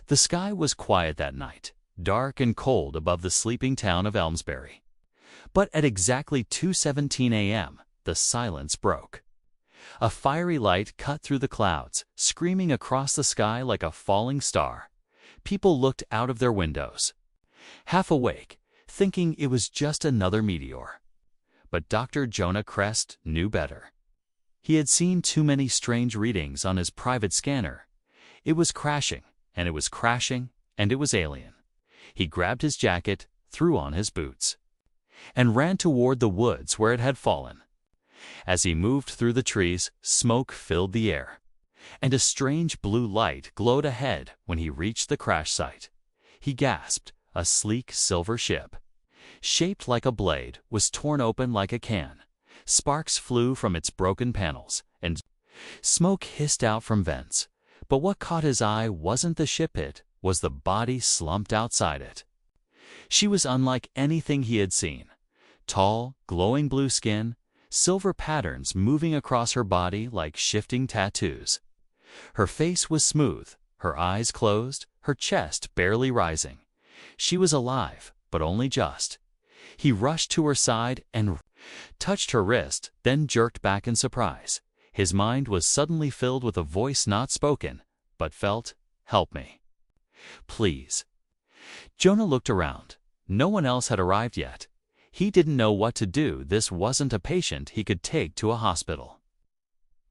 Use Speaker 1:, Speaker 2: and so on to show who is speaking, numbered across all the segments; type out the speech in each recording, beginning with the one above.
Speaker 1: The sky was quiet that night, dark and cold above the sleeping town of Elmsbury. But at exactly 2:17 a.m., the silence broke. A fiery light cut through the clouds, screaming across the sky like a falling star. People looked out of their windows, half awake, thinking it was just another meteor. But Dr. Jonah Crest knew better. He had seen too many strange readings on his private scanner. It was crashing, and it was crashing, and it was alien. He grabbed his jacket, threw on his boots, and ran toward the woods where it had fallen. As he moved through the trees, smoke filled the air, and a strange blue light glowed ahead when he reached the crash site. He gasped. A sleek silver ship, shaped like a blade, was torn open like a can. Sparks flew from its broken panels, and smoke hissed out from vents. But what caught his eye wasn't the ship, it was the body slumped outside it. She was unlike anything he had seen. Tall, glowing blue skin, silver patterns moving across her body like shifting tattoos. Her face was smooth, her eyes closed, her chest barely rising. She was alive, but only just. He rushed to her side and touched her wrist, then jerked back in surprise. His mind was suddenly filled with a voice not spoken, but felt. "Help me. Please." Jonah looked around. No one else had arrived yet. He didn't know what to do. This wasn't a patient he could take to a hospital.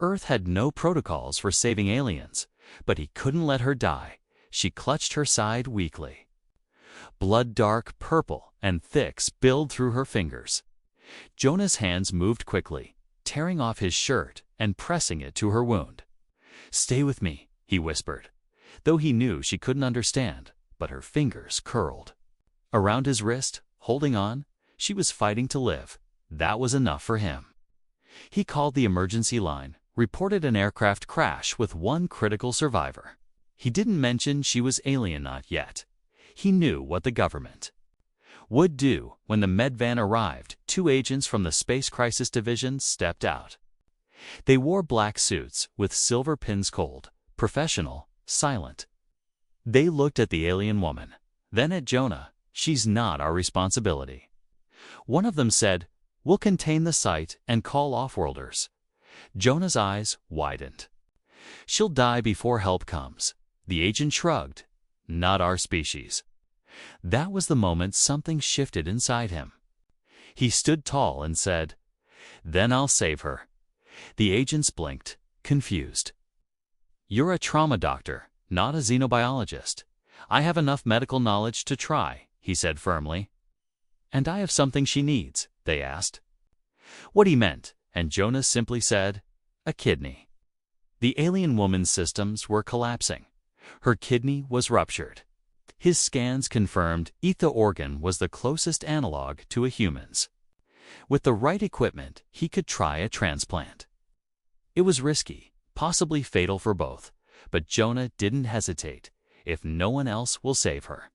Speaker 1: Earth had no protocols for saving aliens, but he couldn't let her die. She clutched her side weakly. Blood dark purple and thick spilled through her fingers. Jonah's hands moved quickly, tearing off his shirt and pressing it to her wound. "Stay with me," he whispered, though he knew she couldn't understand, but her fingers curled around his wrist, holding on. She was fighting to live. That was enough for him. He called the emergency line, reported an aircraft crash with one critical survivor. He didn't mention she was alien not yet. He knew what the government would do. When the med van arrived, 2 agents from the Space Crisis Division stepped out. They wore black suits with silver pins, cold, professional, silent. They looked at the alien woman, then at Jonah. "She's not our responsibility." One of them said, "We'll contain the site and call offworlders." Jonah's eyes widened. "She'll die before help comes." The agent shrugged. "Not our species." That was the moment something shifted inside him. He stood tall and said, "Then I'll save her." The agents blinked, confused. "You're a trauma doctor, not a xenobiologist. I have enough medical knowledge to try," he said firmly. "And I have something she needs," they asked. What he meant, and Jonah simply said, "A kidney." The alien woman's systems were collapsing. Her kidney was ruptured. His scans confirmed the organ was the closest analog to a human's. With the right equipment, he could try a transplant. It was risky, possibly fatal for both, but Jonah didn't hesitate. "If no one else will save her,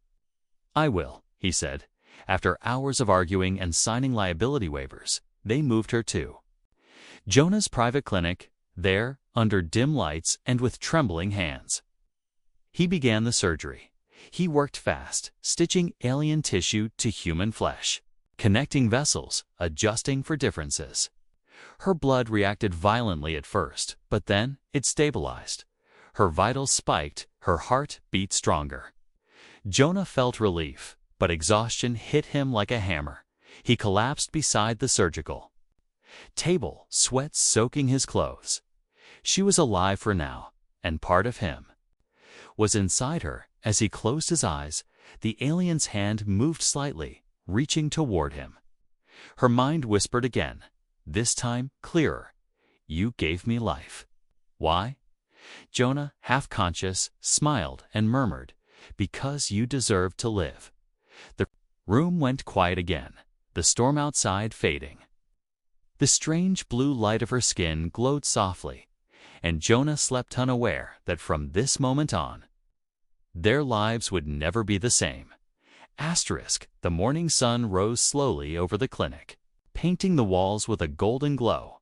Speaker 1: I will," he said. After hours of arguing and signing liability waivers, they moved her to Jonah's private clinic, there, under dim lights and with trembling hands. He began the surgery. He worked fast, stitching alien tissue to human flesh, connecting vessels, adjusting for differences. Her blood reacted violently at first, but then it stabilized. Her vitals spiked, her heart beat stronger. Jonah felt relief, but exhaustion hit him like a hammer. He collapsed beside the surgical table, sweat soaking his clothes. She was alive for now, and part of him was inside her. As he closed his eyes, the alien's hand moved slightly, reaching toward him. Her mind whispered again, this time clearer, "You gave me life." "Why?" Jonah, half-conscious, smiled and murmured, "Because you deserve to live." The room went quiet again, the storm outside fading. The strange blue light of her skin glowed softly, and Jonah slept unaware that from this moment on, their lives would never be the same. The morning sun rose slowly over the clinic, painting the walls with a golden glow.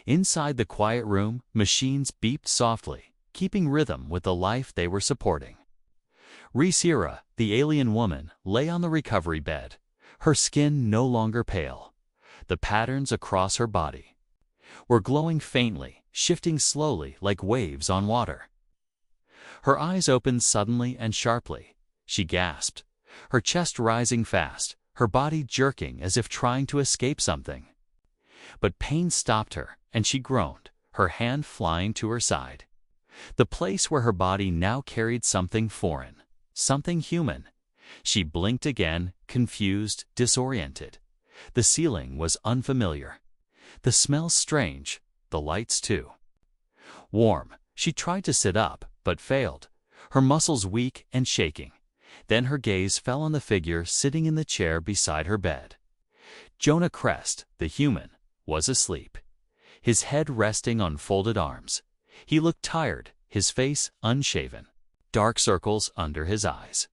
Speaker 1: Inside the quiet room, machines beeped softly, keeping rhythm with the life they were supporting. Rhaenyra, the alien woman, lay on the recovery bed, her skin no longer pale. The patterns across her body were glowing faintly, shifting slowly like waves on water. Her eyes opened suddenly and sharply. She gasped, her chest rising fast, her body jerking as if trying to escape something. But pain stopped her, and she groaned, her hand flying to her side. The place where her body now carried something foreign, something human. She blinked again, confused, disoriented. The ceiling was unfamiliar. The smell strange, the lights too. Warm. She tried to sit up, but failed, her muscles weak and shaking. Then her gaze fell on the figure sitting in the chair beside her bed. Jonah Crest, the human, was asleep, his head resting on folded arms. He looked tired, his face unshaven, dark circles under his eyes.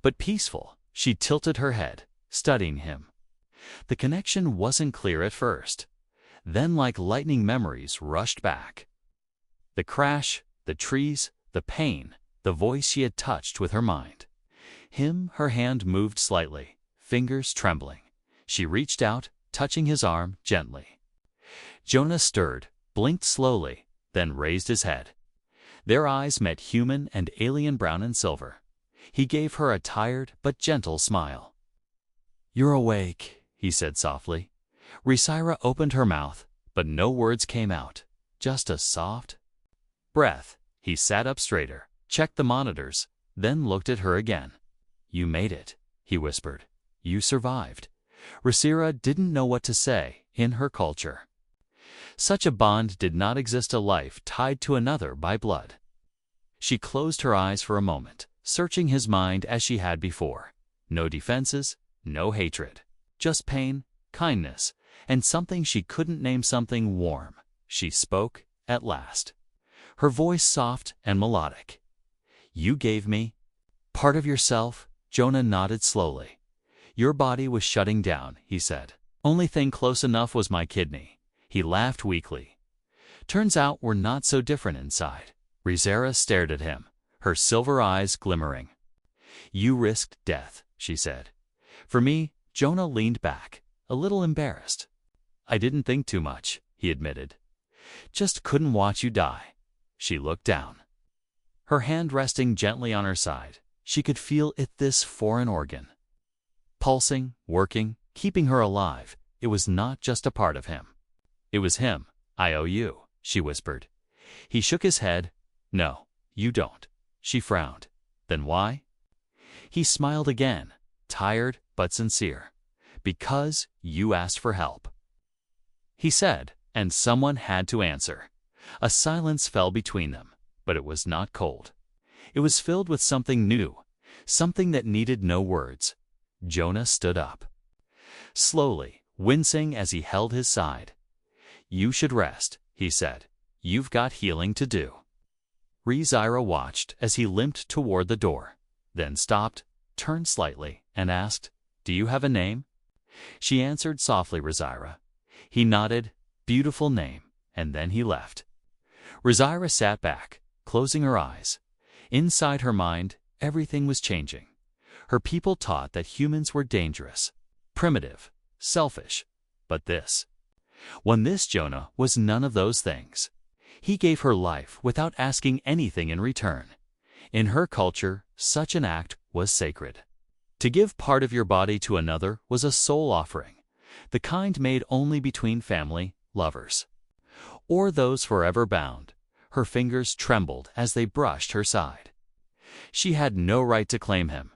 Speaker 1: But peaceful. She tilted her head, studying him. The connection wasn't clear at first. Then like lightning memories rushed back. The crash, the trees, the pain, the voice she had touched with her mind. Him, her hand moved slightly, fingers trembling. She reached out, touching his arm gently. Jonah stirred, blinked slowly, then raised his head. Their eyes met, human and alien, brown and silver. He gave her a tired but gentle smile. "You're awake," he said softly. Rhaenyra opened her mouth, but no words came out, just a soft breath. He sat up straighter, checked the monitors, then looked at her again. "You made it," he whispered. "You survived." Rhaenyra didn't know what to say. In her culture, such a bond did not exist, a life tied to another by blood. She closed her eyes for a moment, searching his mind as she had before. No defenses, no hatred, just pain, kindness, and something she couldn't name, something warm. She spoke at last, her voice soft and melodic. "You gave me part of yourself." Jonah nodded slowly. "Your body was shutting down," he said. "Only thing close enough was my kidney." He laughed weakly. "Turns out we're not so different inside." Rhaenyra stared at him, her silver eyes glimmering. "You risked death," she said. "For me." Jonah leaned back, a little embarrassed. "I didn't think too much," he admitted. "Just couldn't watch you die." She looked down, her hand resting gently on her side. She could feel it, this foreign organ, pulsing, working, keeping her alive. It was not just a part of him. It was him. "I owe you," she whispered. He shook his head. "No, you don't." She frowned. "Then why?" He smiled again, tired but sincere. "Because you asked for help," he said, and someone had to answer. A silence fell between them, but it was not cold. It was filled with something new, something that needed no words. Jonah stood up, slowly, wincing as he held his side. "You should rest," he said. "You've got healing to do." Rhaenyra watched as he limped toward the door, then stopped, turned slightly, and asked, "Do you have a name?" She answered softly, "Rhaenyra." He nodded, "Beautiful name," and then he left. Rhaenyra sat back, closing her eyes. Inside her mind, everything was changing. Her people taught that humans were dangerous, primitive, selfish. But this Jonah was none of those things. He gave her life without asking anything in return. In her culture, such an act was sacred. To give part of your body to another was a soul offering, the kind made only between family, lovers, or those forever bound. Her fingers trembled as they brushed her side. She had no right to claim him,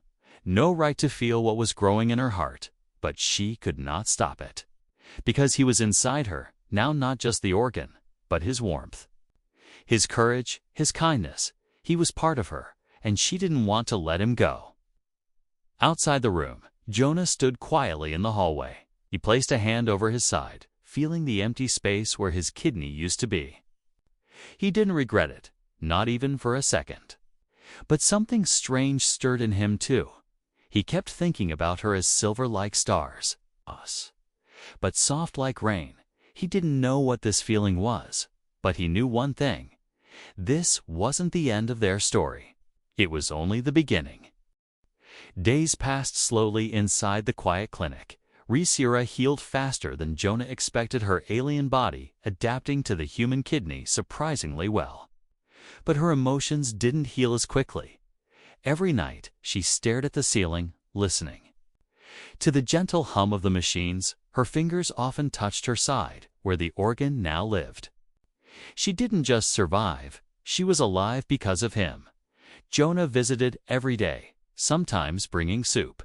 Speaker 1: no right to feel what was growing in her heart, but she could not stop it. Because he was inside her, now, not just the organ, but his warmth, his courage, his kindness. He was part of her, and she didn't want to let him go. Outside the room, Jonah stood quietly in the hallway. He placed a hand over his side, feeling the empty space where his kidney used to be. He didn't regret it, not even for a second. But something strange stirred in him too. He kept thinking about her as silver like stars, us, but soft like rain. He didn't know what this feeling was, but he knew one thing. This wasn't the end of their story. It was only the beginning. Days passed slowly inside the quiet clinic. Resira healed faster than Jonah expected, her alien body adapting to the human kidney surprisingly well. But her emotions didn't heal as quickly. Every night, she stared at the ceiling, listening. To the gentle hum of the machines, her fingers often touched her side, where the organ now lived. She didn't just survive, she was alive because of him. Jonah visited every day, sometimes bringing soup,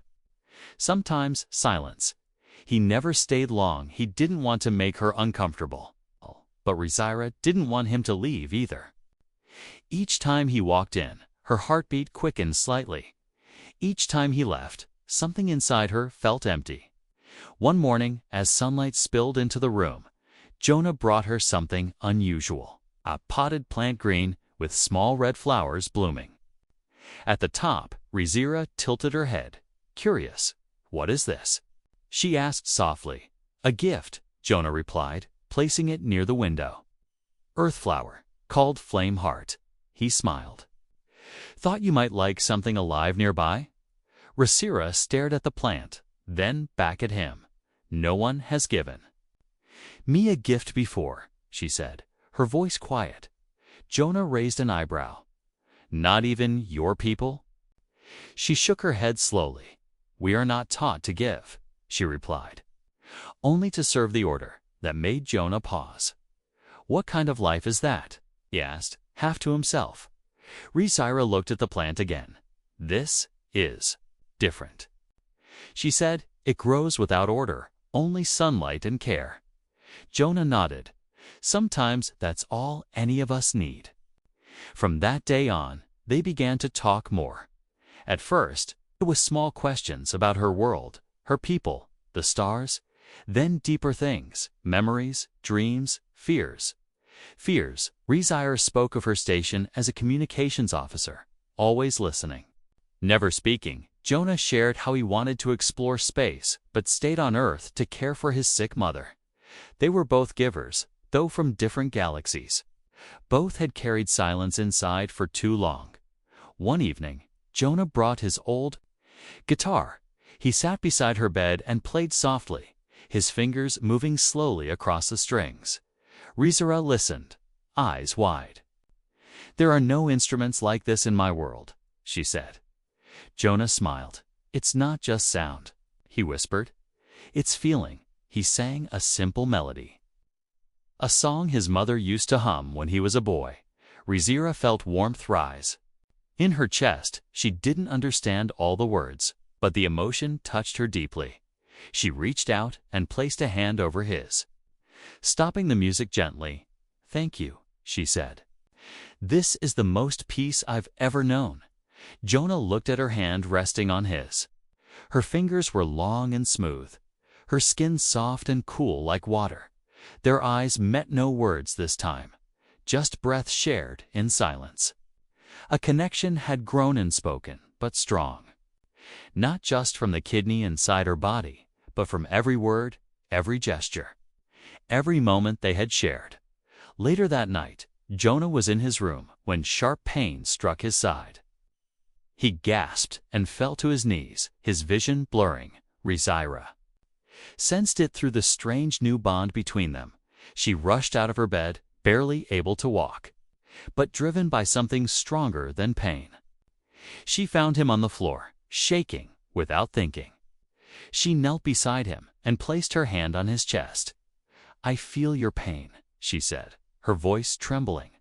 Speaker 1: sometimes silence. He never stayed long. He didn't want to make her uncomfortable. But Resira didn't want him to leave either. Each time he walked in, her heartbeat quickened slightly. Each time he left, something inside her felt empty. One morning, as sunlight spilled into the room, Jonah brought her something unusual, a potted plant green with small red flowers blooming. At the top, Resira tilted her head, curious. "What is this?" she asked softly. "A gift," Jonah replied, placing it near the window. "Earthflower, called Flame Heart." He smiled. "Thought you might like something alive nearby?" Resira stared at the plant, then back at him. "No one has given me a gift before," she said, her voice quiet. Jonah raised an eyebrow. "Not even your people?" She shook her head slowly. "We are not taught to give," she replied. "Only to serve the order." That made Jonah pause. "What kind of life is that?" he asked, half to himself. Resira looked at the plant again. "This is different," she said. "It grows without order, only sunlight and care." Jonah nodded. "Sometimes that's all any of us need." From that day on, they began to talk more. At first, it was small questions about her world, her people, the stars, then deeper things, memories, dreams, fears. Resira spoke of her station as a communications officer, always listening, never speaking. Jonah shared how he wanted to explore space, but stayed on Earth to care for his sick mother. They were both givers, though from different galaxies. Both had carried silence inside for too long. One evening, Jonah brought his old guitar. He sat beside her bed and played softly, his fingers moving slowly across the strings. Resira listened, eyes wide. "There are no instruments like this in my world," she said. Jonah smiled. "It's not just sound," he whispered. "It's feeling." He sang a simple melody, a song his mother used to hum when he was a boy. Resira felt warmth rise in her chest. She didn't understand all the words, but the emotion touched her deeply. She reached out and placed a hand over his, stopping the music gently. "Thank you," she said. "This is the most peace I've ever known." Jonah looked at her hand resting on his. Her fingers were long and smooth, her skin soft and cool like water. Their eyes met, no words this time, just breath shared in silence. A connection had grown unspoken, but strong. Not just from the kidney inside her body, but from every word, every gesture, every moment they had shared. Later that night, Jonah was in his room when sharp pain struck his side. He gasped and fell to his knees, his vision blurring. Resira sensed it through the strange new bond between them. She rushed out of her bed, barely able to walk, but driven by something stronger than pain. She found him on the floor, shaking without thinking. She knelt beside him and placed her hand on his chest. "I feel your pain," she said, her voice trembling.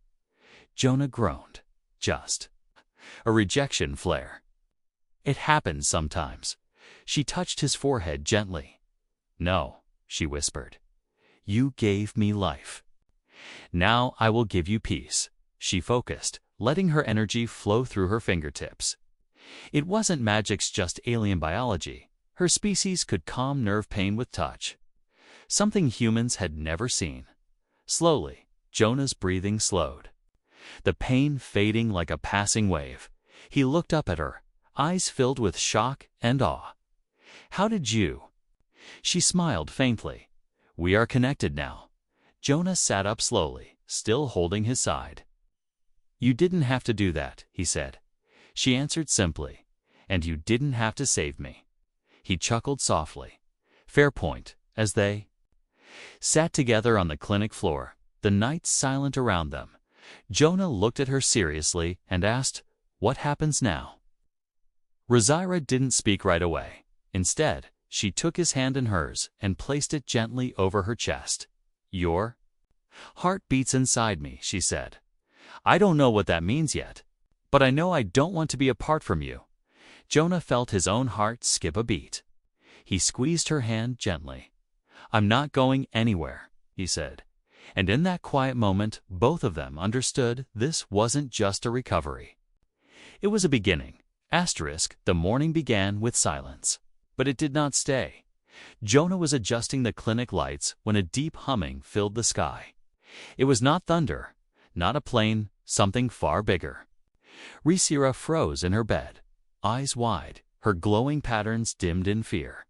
Speaker 1: Jonah groaned. "Just a rejection flare. It happens sometimes." She touched his forehead gently. "No," she whispered. "You gave me life. Now I will give you peace." She focused, letting her energy flow through her fingertips. It wasn't magic's just alien biology. Her species could calm nerve pain with touch, something humans had never seen. Slowly, Jonah's breathing slowed, the pain fading like a passing wave. He looked up at her, eyes filled with shock and awe. "How did you?" She smiled faintly. "We are connected now." Jonah sat up slowly, still holding his side. "You didn't have to do that," he said. She answered simply, "And you didn't have to save me." He chuckled softly. Fair point, as they sat together on the clinic floor, the night silent around them. Jonah looked at her seriously and asked, "What happens now?" Rhaenyra didn't speak right away. Instead, she took his hand in hers and placed it gently over her chest. "Your heart beats inside me," she said. "I don't know what that means yet, but I know I don't want to be apart from you." Jonah felt his own heart skip a beat. He squeezed her hand gently. "I'm not going anywhere," he said. And in that quiet moment, both of them understood this wasn't just a recovery. It was a beginning. The morning began with silence. But it did not stay. Jonah was adjusting the clinic lights when a deep humming filled the sky. It was not thunder, not a plane, something far bigger. Rhaenyra froze in her bed, eyes wide, her glowing patterns dimmed in fear.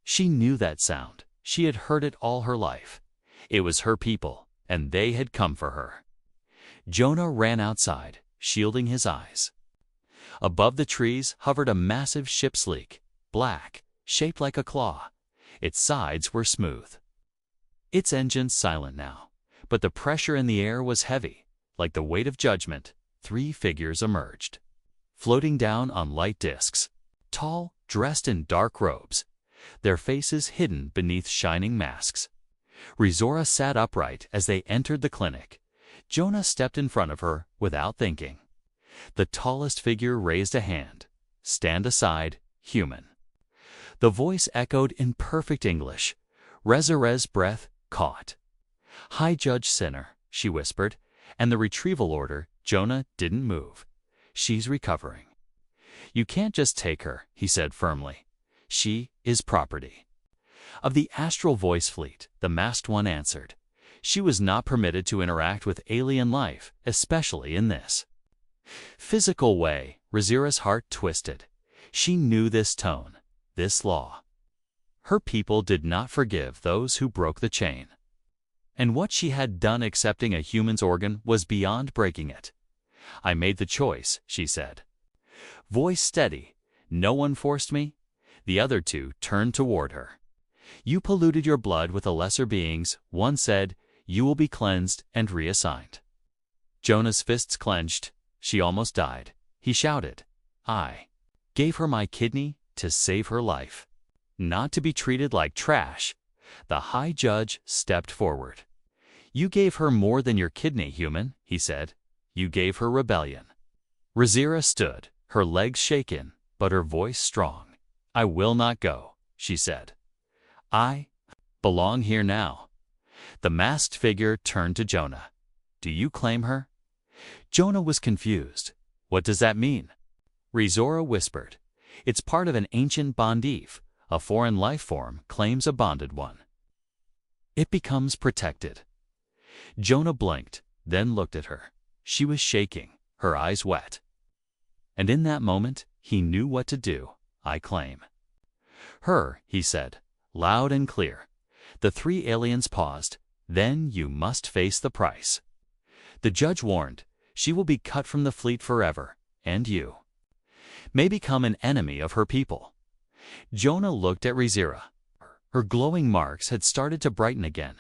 Speaker 1: She knew that sound. She had heard it all her life. It was her people, and they had come for her. Jonah ran outside, shielding his eyes. Above the trees hovered a massive ship's leak, black, shaped like a claw. Its sides were smooth. Its engines silent now, but the pressure in the air was heavy. Like the weight of judgment, 3 figures emerged, floating down on light discs, tall, dressed in dark robes, their faces hidden beneath shining masks. Rhaenyra sat upright as they entered the clinic. Jonah stepped in front of her without thinking. The tallest figure raised a hand. "Stand aside, human." The voice echoed in perfect English. Rhaenyra's breath caught. "High Judge Sinner," she whispered, and the retrieval order. Jonah didn't move. "She's recovering." "You can't just take her," he said firmly. "She is property." Of the astral voice fleet, the masked one answered. She was not permitted to interact with alien life, especially in this physical way. Rhaenyra's heart twisted. She knew this tone, this law. Her people did not forgive those who broke the chain. And what she had done accepting a human's organ was beyond breaking it. "I made the choice," she said. Voice steady. "No one forced me." The other 2 turned toward her. "You polluted your blood with the lesser beings," one said. "You will be cleansed and reassigned." Jonah's fists clenched. She almost died. He shouted, "I gave her my kidney to save her life, not to be treated like trash." The High Judge stepped forward. "You gave her more than your kidney, human," he said. "You gave her rebellion." Rhaenyra stood, her legs shaken, but her voice strong. "I will not go," she said. "I belong here now." The masked figure turned to Jonah. "Do you claim her?" Jonah was confused. "What does that mean?" Rhaenyra whispered. "It's part of an ancient bondif. A foreign life form claims a bonded one. It becomes protected." Jonah blinked, then looked at her. She was shaking, her eyes wet. And in that moment, he knew what to do. "I claim her," he said, loud and clear. The 3 aliens paused. "Then you must face the price." The judge warned, "She will be cut from the fleet forever, and you may become an enemy of her people." Jonah looked at Rhaenyra. Her glowing marks had started to brighten again,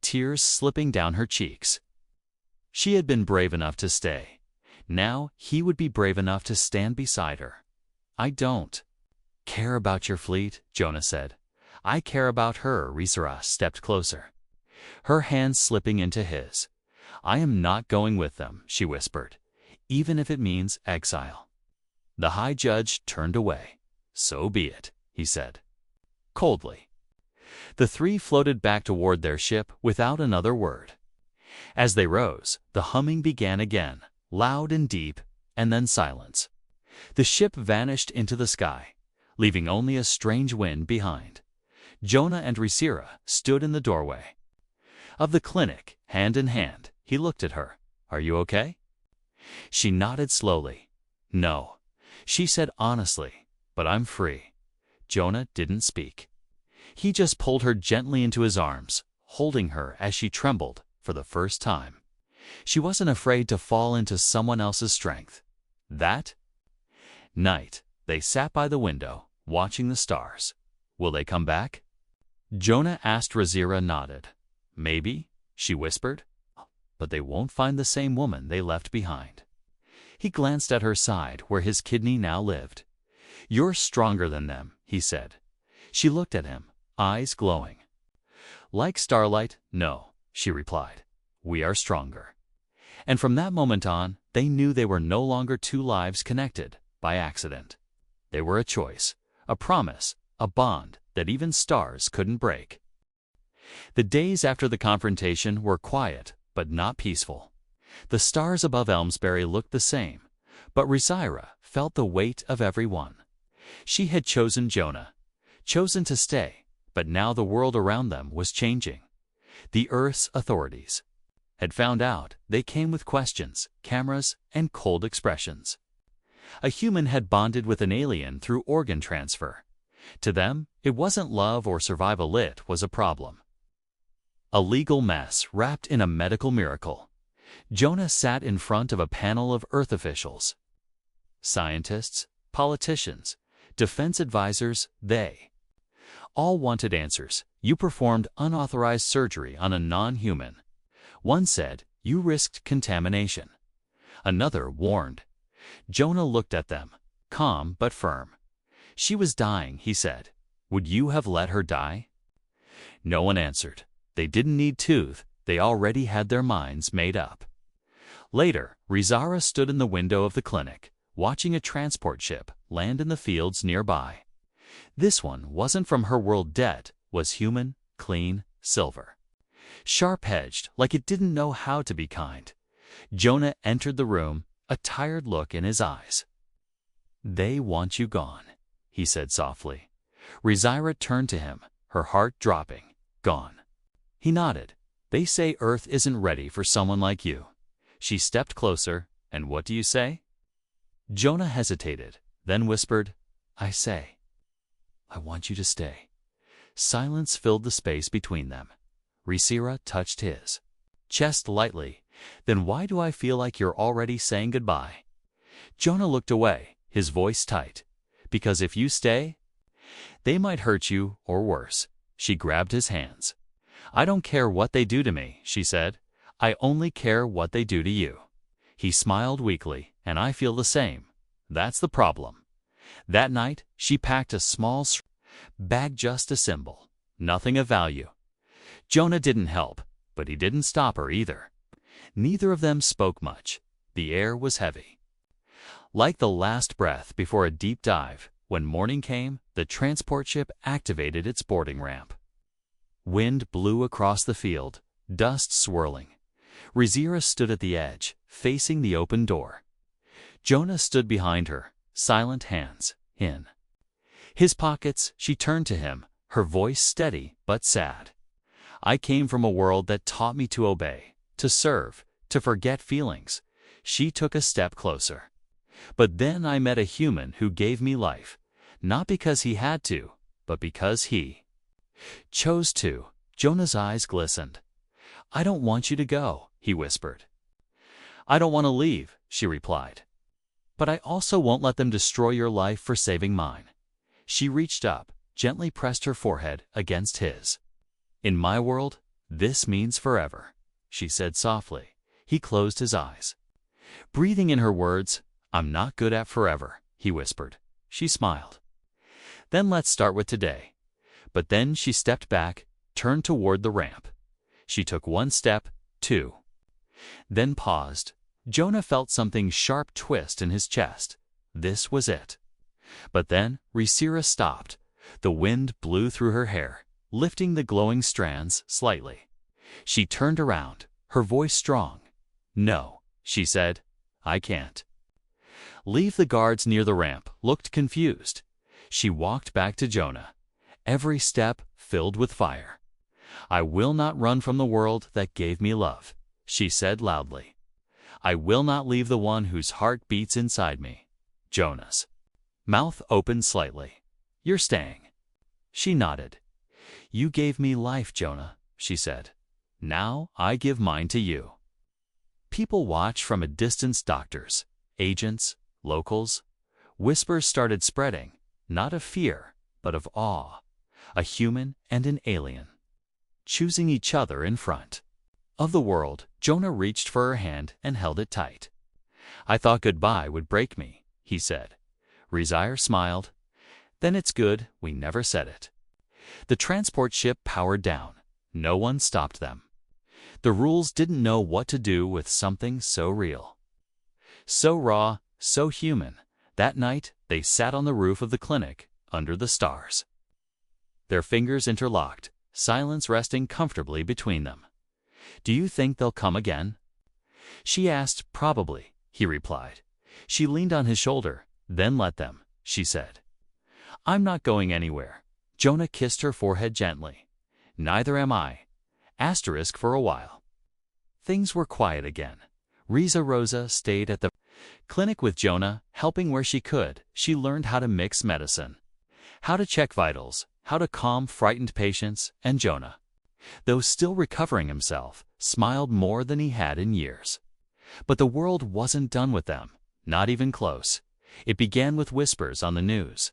Speaker 1: tears slipping down her cheeks. She had been brave enough to stay. Now he would be brave enough to stand beside her. "I don't care about your fleet," Jonah said. "I care about her." Rhaenyra stepped closer, her hands slipping into his. "I am not going with them," she whispered, "even if it means exile." The High Judge turned away. "So be it," he said, coldly. The 3 floated back toward their ship without another word. As they rose, the humming began again, loud and deep, and then silence. The ship vanished into the sky, leaving only a strange wind behind. Jonah and Rhaenyra stood in the doorway of the clinic, hand in hand. He looked at her. "Are you okay?" She nodded slowly. "No," she said honestly, "but I'm free." Jonah didn't speak. He just pulled her gently into his arms, holding her as she trembled for the first time. She wasn't afraid to fall into someone else's strength. That Night, they sat by the window, watching the stars. Will they come back? Jonah asked. Razira nodded. Maybe, she whispered. But they won't find the same woman they left behind. He glanced at her side, where his kidney now lived. You're stronger than them, he said. She looked at him, eyes glowing. Like starlight, no, she replied. We are stronger. And from that moment on, they knew they were no longer two lives connected by accident. They were a choice, a promise, a bond that even stars couldn't break. The days after the confrontation were quiet, but not peaceful. The stars above Elmsbury looked the same, but Razira felt the weight of every one. She had chosen Jonah, chosen to stay, but now the world around them was changing. The Earth's authorities had found out. They came with questions, cameras, and cold expressions. A human had bonded with an alien through organ transfer. To them, it wasn't love or survival, it was a problem. A legal mess wrapped in a medical miracle. Jonah sat in front of a panel of Earth officials. Scientists, politicians, defense advisors, they all wanted answers. You performed unauthorized surgery on a non-human. One said, you risked contamination. Another warned. Jonah looked at them, calm but firm. She was dying, he said. Would you have let her die? No one answered. They didn't need to. They already had their minds made up. Later, Razira stood in the window of the clinic, watching a transport ship land in the fields nearby. This one wasn't from her world. Debt was human, clean, silver. Sharp-edged, like it didn't know how to be kind. Jonah entered the room, a tired look in his eyes. They want you gone, he said softly. Razira turned to him, her heart dropping. Gone. He nodded. They say Earth isn't ready for someone like you. She stepped closer. And what do you say? Jonah hesitated, then whispered, I say, I want you to stay. Silence filled the space between them. Razira touched his chest lightly. Then why do I feel like you're already saying goodbye? Jonah looked away, his voice tight. Because if you stay, they might hurt you, or worse. She grabbed his hands. I don't care what they do to me, she said. I only care what they do to you. He smiled weakly, and I feel the same. That's the problem. That night, she packed a small bag, just a symbol, nothing of value. Jonah didn't help, but he didn't stop her either. Neither of them spoke much. The air was heavy. Like the last breath before a deep dive, when morning came, the transport ship activated its boarding ramp. Wind blew across the field, dust swirling. Razira stood at the edge, facing the open door. Jonah stood behind her, silent, hands in his pockets. She turned to him, her voice steady but sad. I came from a world that taught me to obey, to serve, to forget feelings. She took a step closer. But then I met a human who gave me life, not because he had to, but because he chose to. Jonah's eyes glistened. I don't want you to go, he whispered. I don't want to leave, she replied. But I also won't let them destroy your life for saving mine. She reached up, gently pressed her forehead against his. In my world, this means forever, she said softly. He closed his eyes. Breathing in her words, I'm not good at forever, he whispered. She smiled. Then let's start with today. But then she stepped back, turned toward the ramp. She took one step, two. Then paused. Jonah felt something sharp twist in his chest. This was it. But then Razira stopped. The wind blew through her hair, lifting the glowing strands slightly. She turned around, her voice strong. No, she said, I can't. Leave. The guards near the ramp looked confused. She walked back to Jonah, every step filled with fire. I will not run from the world that gave me love, she said loudly. I will not leave the one whose heart beats inside me. Jonah's mouth opened slightly. You're staying. She nodded. You gave me life, Jonah, she said. Now I give mine to you. People watch from a distance, doctors, agents, locals. Whispers started spreading, not of fear, but of awe. A human and an alien, choosing each other in front of the world. Jonah reached for her hand and held it tight. "I thought goodbye would break me," he said. Rizar smiled. "Then it's good we never said it." The transport ship powered down. No one stopped them. The rules didn't know what to do with something so real, so raw, so human. That night, they sat on the roof of the clinic, under the stars. Their fingers interlocked, silence resting comfortably between them. "Do you think they'll come again?" she asked. "Probably," he replied. She leaned on his shoulder. "Then let them," she said. "I'm not going anywhere." Jonah kissed her forehead gently. "Neither am I." Asterisk for a while. Things were quiet again. Riza Rosa stayed at the clinic with Jonah, helping where she could. She learned how to mix medicine, how to check vitals, how to calm frightened patients, and Jonah, though still recovering himself, smiled more than he had in years. But the world wasn't done with them, not even close. It began with whispers on the news.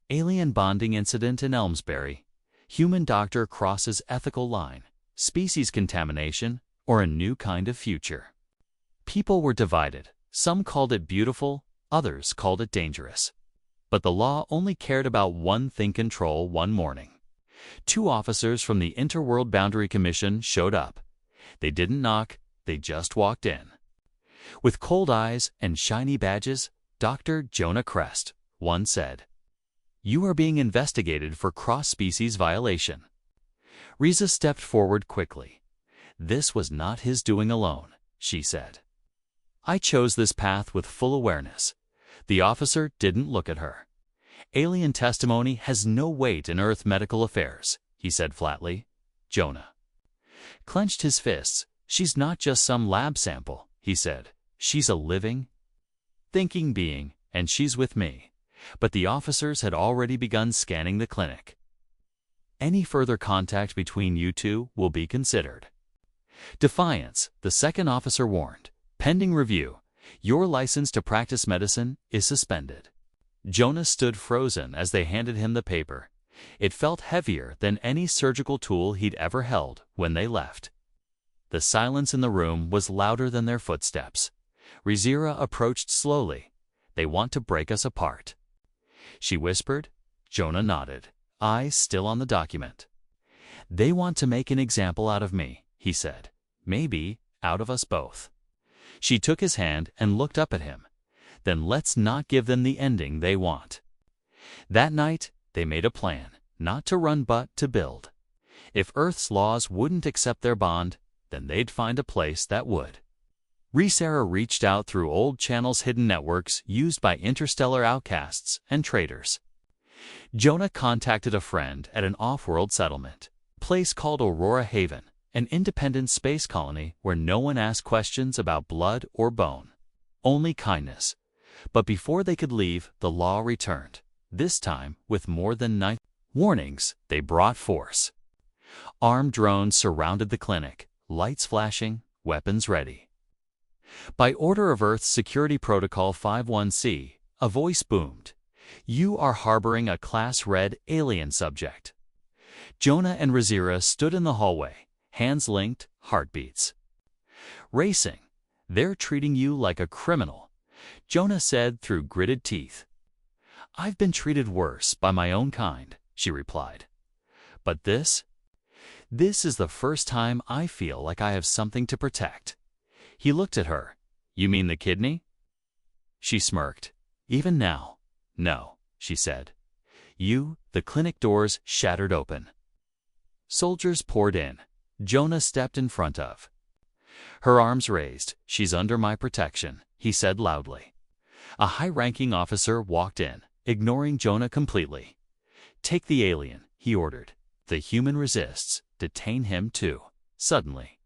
Speaker 1: Alien bonding incident in Elmsbury. Human doctor crosses ethical line. Species contamination, or a new kind of future. People were divided. Some called it beautiful, others called it dangerous. But the law only cared about one thing: control. One morning, 2 officers from the Interworld Boundary Commission showed up. They didn't knock, they just walked in. With cold eyes and shiny badges, Dr. Jonah Crest, one said, "You are being investigated for cross-species violation." Riza stepped forward quickly. "This was not his doing alone," she said. "I chose this path with full awareness." The officer didn't look at her. "Alien testimony has no weight in Earth medical affairs," he said flatly. Jonah clenched his fists. "She's not just some lab sample," he said. "She's a living, thinking being, and she's with me." But the officers had already begun scanning the clinic. "Any further contact between you two will be considered." "Defiance," the second officer warned. "Pending review. Your license to practice medicine is suspended." Jonah stood frozen as they handed him the paper. It felt heavier than any surgical tool he'd ever held when they left. The silence in the room was louder than their footsteps. Rizira approached slowly. "They want to break us apart," she whispered. Jonah nodded, eyes still on the document. "They want to make an example out of me," he said. "Maybe out of us both." She took his hand and looked up at him. "Then let's not give them the ending they want." That night, they made a plan, not to run but to build. If Earth's laws wouldn't accept their bond, then they'd find a place that would. Rizara reached out through old channels, hidden networks used by interstellar outcasts and traitors. Jonah contacted a friend at an off-world settlement, a place called Aurora Haven, an independent space colony where no one asked questions about blood or bone, only kindness. But before they could leave, the law returned, this time with more than 9 warnings. They brought force. Armed drones surrounded the clinic, lights flashing, weapons ready. By order of Earth's Security Protocol 51C, a voice boomed. "You are harboring a Class Red alien subject." Jonah and Rizira stood in the hallway, hands linked, heartbeats racing. "They're treating you like a criminal," Jonah said through gritted teeth. "I've been treated worse by my own kind," she replied. "But this is the first time I feel like I have something to protect." He looked at her. "You mean the kidney?" She smirked. "Even now, no," she said. The clinic doors shattered open. Soldiers poured in. Jonah stepped in front of her, arms raised. "She's under my protection," he said loudly. A high-ranking officer walked in, ignoring Jonah completely. "Take the alien," he ordered. "The human resists. Detain him too." Suddenly,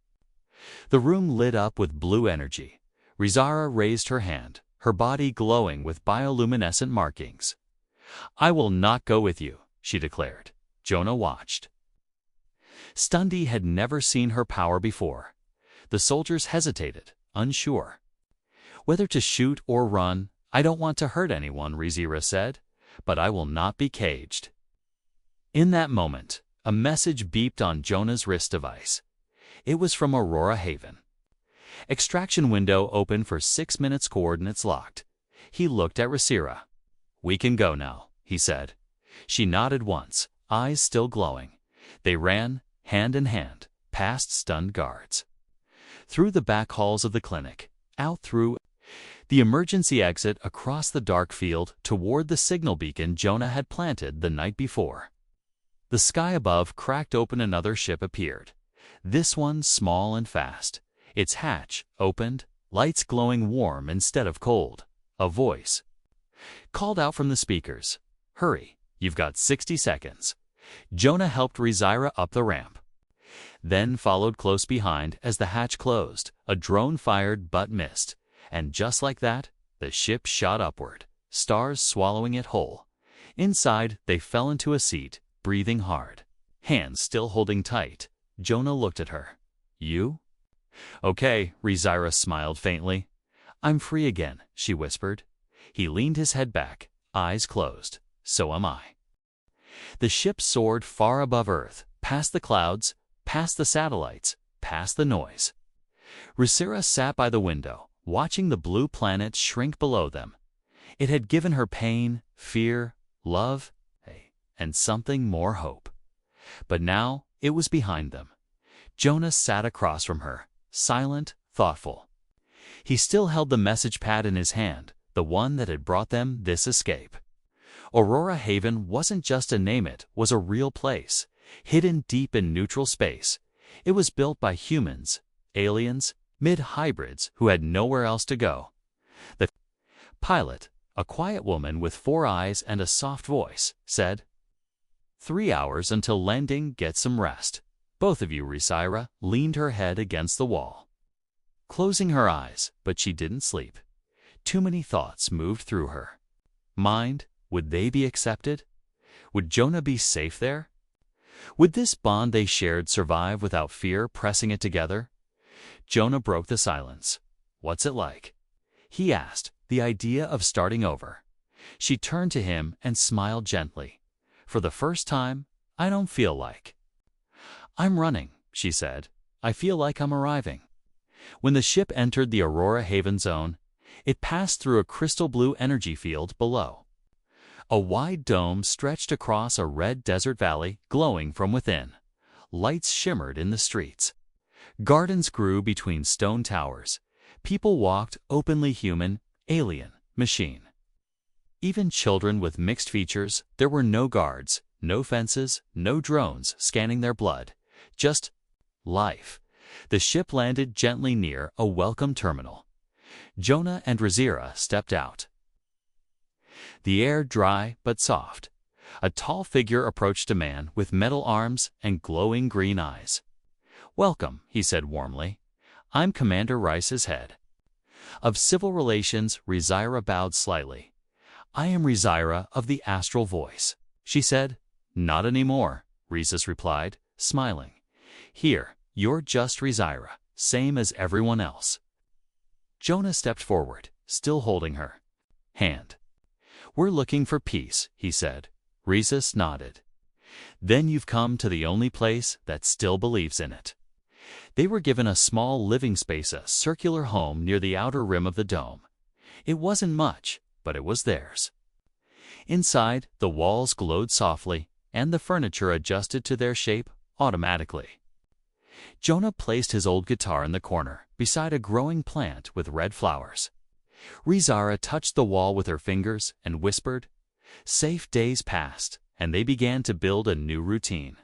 Speaker 1: the room lit up with blue energy. Rizara raised her hand, her body glowing with bioluminescent markings. "I will not go with you," she declared. Jonah watched. Stunned, he had never seen her power before. The soldiers hesitated, unsure whether to shoot or run. I don't want to hurt anyone, Rizira said, but I will not be caged. In that moment, a message beeped on Jonah's wrist device. It was from Aurora Haven. Extraction window open for 6 minutes, coordinates locked. He looked at Rizira. We can go now, he said. She nodded once, eyes still glowing. They ran, hand in hand, past stunned guards. Through the back halls of the clinic, out through the emergency exit across the dark field toward the signal beacon Jonah had planted the night before. The sky above cracked open. Another ship appeared. This one small and fast. Its hatch opened, lights glowing warm instead of cold. A voice called out from the speakers. Hurry, you've got 60 seconds. Jonah helped Rizira up the ramp. Then followed close behind as the hatch closed. A drone fired but missed. And just like that, the ship shot upward, stars swallowing it whole. Inside, they fell into a seat, breathing hard. Hands still holding tight. Jonah looked at her. You? Okay, Rizira smiled faintly. I'm free again, she whispered. He leaned his head back, eyes closed. So am I. The ship soared far above Earth, past the clouds, past the satellites, past the noise. Rizira sat by the window, watching the blue planet shrink below them. It had given her pain, fear, love, and something more, hope. But now it was behind them. Jonah sat across from her, silent, thoughtful. He still held the message pad in his hand, the one that had brought them this escape. Aurora Haven wasn't just a name, it was a real place, hidden deep in neutral space. It was built by humans, aliens, mid-hybrids who had nowhere else to go. The pilot, a quiet woman with 4 eyes and a soft voice, said, 3 hours until landing, get some rest. Both of you, Rizira leaned her head against the wall, closing her eyes, but she didn't sleep. Too many thoughts moved through her mind. Would they be accepted? Would Jonah be safe there? Would this bond they shared survive without fear pressing it together? Jonah broke the silence. What's it like? He asked, the idea of starting over. She turned to him and smiled gently. For the first time, I don't feel like I'm running, she said. I feel like I'm arriving. When the ship entered the Aurora Haven zone, it passed through a crystal blue energy field below. A wide dome stretched across a red desert valley, glowing from within. Lights shimmered in the streets. Gardens grew between stone towers. People walked, openly human, alien, machine. Even children with mixed features. There were no guards, no fences, no drones scanning their blood. Just life. The ship landed gently near a welcome terminal. Jonah and Rizira stepped out. The air dry but soft. A tall figure approached a man with metal arms and glowing green eyes. Welcome, he said warmly. I'm Commander Rice's head of civil relations. Rizira bowed slightly. I am Rizira of the Astral Voice, she said. Not anymore, Rizus replied, smiling. Here, you're just Rizira, same as everyone else. Jonah stepped forward, still holding her hand. We're looking for peace, he said. Rizus nodded. Then you've come to the only place that still believes in it. They were given a small living space, a circular home near the outer rim of the dome. It wasn't much, but it was theirs. Inside, the walls glowed softly, and the furniture adjusted to their shape automatically. Jonah placed his old guitar in the corner, beside a growing plant with red flowers. Rizira touched the wall with her fingers and whispered. Safe days passed, and they began to build a new routine.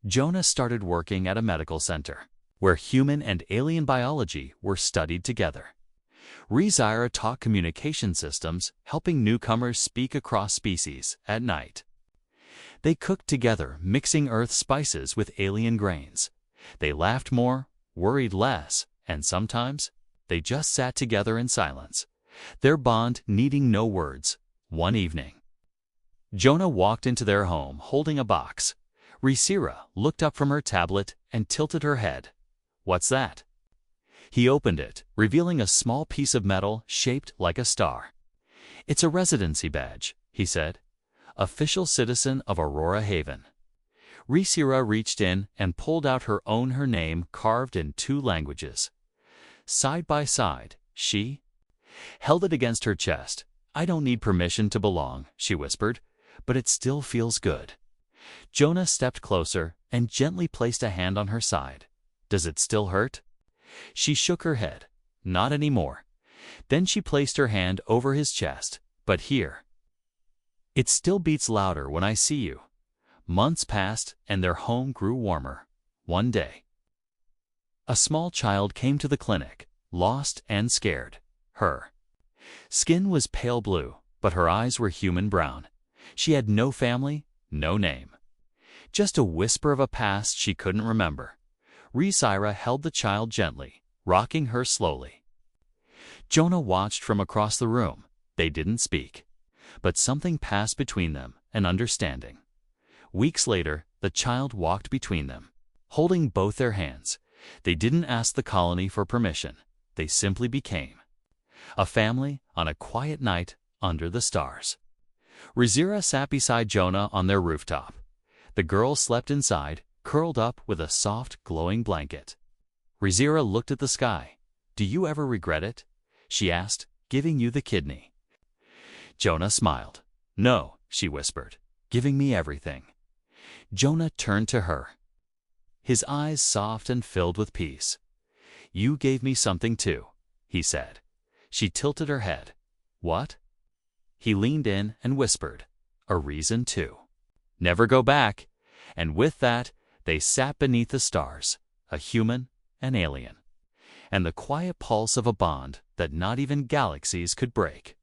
Speaker 1: Jonah started working at a medical center, where human and alien biology were studied together. Rizira taught communication systems, helping newcomers speak across species at night. They cooked together, mixing Earth spices with alien grains. They laughed more, worried less, and sometimes they just sat together in silence, their bond needing no words. One evening, Jonah walked into their home holding a box. Rizira looked up from her tablet and tilted her head. What's that? He opened it, revealing a small piece of metal shaped like a star. "It's a residency badge," he said. "Official citizen of Aurora Haven." Rhaenyra reached in and pulled out her name carved in 2 languages. Side by side, she held it against her chest. "I don't need permission to belong," she whispered, "but it still feels good." Jonah stepped closer and gently placed a hand on her side. "Does it still hurt?" She shook her head. "Not anymore." Then she placed her hand over his chest. "But here. It still beats louder when I see you." Months passed and their home grew warmer. One day, a small child came to the clinic, lost and scared. Her skin was pale blue, but her eyes were human brown. She had no family, no name. Just a whisper of a past she couldn't remember. Rhaenyra held the child gently, rocking her slowly. Jonah watched from across the room. They didn't speak, but something passed between them, an understanding. Weeks later, the child walked between them, holding both their hands. They didn't ask the colony for permission. They simply became a family on a quiet night under the stars. Rhaenyra sat beside Jonah on their rooftop. The girl slept inside, curled up with a soft, glowing blanket. Rhaenyra looked at the sky. "Do you ever regret it?" she asked, "giving you the kidney?" Jonah smiled. "No," she whispered, "giving me everything." Jonah turned to her, his eyes soft and filled with peace. "You gave me something too," he said. She tilted her head. "What?" He leaned in and whispered, "A reason too. Never go back." And with that, they sat beneath the stars, a human, an alien, and the quiet pulse of a bond that not even galaxies could break.